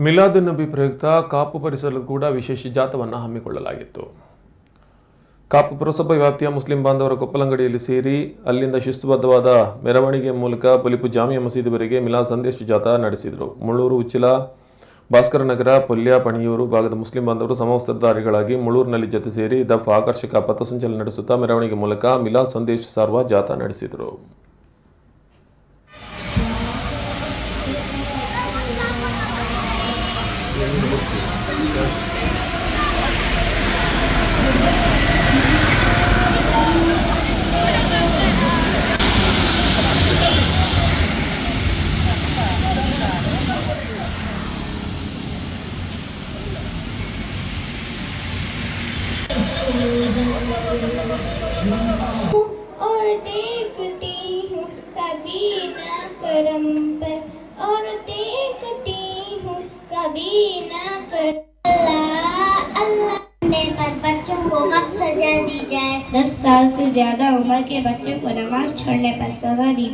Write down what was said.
ಮಿಲಾದ್ ನಬಿ ಪ್ರಯುಕ್ತ ಕಾಪು ಪರಿಸರದ ಕೂಡ ವಿಶೇಷ ಜಾಥಾವನ್ನು ಹಮ್ಮಿಕೊಳ್ಳಲಾಗಿತ್ತು. ಕಾಪು ಪುರಸಭಾ ವ್ಯಾಪ್ತಿಯ ಮುಸ್ಲಿಂ ಬಾಂಧವರ ಕೊಪ್ಪಲಂಗಡಿಯಲ್ಲಿ ಸೇರಿ ಅಲ್ಲಿಂದ ಶಿಸ್ತುಬದ್ಧವಾದ ಮೆರವಣಿಗೆ ಮೂಲಕ ಬಲಿಪು ಜಾಮಿಯಾ ಮಸೀದಿವರೆಗೆ ಮಿಲಾದ್ ಸಂದೇಶ ಜಾಥಾ ನಡೆಸಿದರು. ಮುಳ್ಳೂರು, ಉಚ್ಚಿಲ, ಭಾಸ್ಕರನಗರ, ಪೊಲ್ಯ, ಪಣಿಯೂರು ಭಾಗದ ಮುಸ್ಲಿಂ ಬಾಂಧವರು ಸಮವಸ್ತ್ರಧಾರಿಗಳಾಗಿ ಮುಳ್ಳೂರಿನಲ್ಲಿ ಜತೆ ಸೇರಿ ದಫ್ ಆಕರ್ಷಕ ಪಥಸಂಚಲನ ನಡೆಸುತ್ತಾ ಮೆರವಣಿಗೆ ಮೂಲಕ ಮಿಲಾದ್ ಸಂದೇಶ ಸಾರುವ ಜಾಥಾ ನಡೆಸಿದರು. और देखती हूँ कभी ना करम पर, और देखती हूँ कभी ना कर। अल्लाह अल्लाह पर बच्चों को कब सजा दी जाए? 10 साल से ज्यादा उम्र के बच्चों को नमाज छोड़ने पर सजा दी जाए।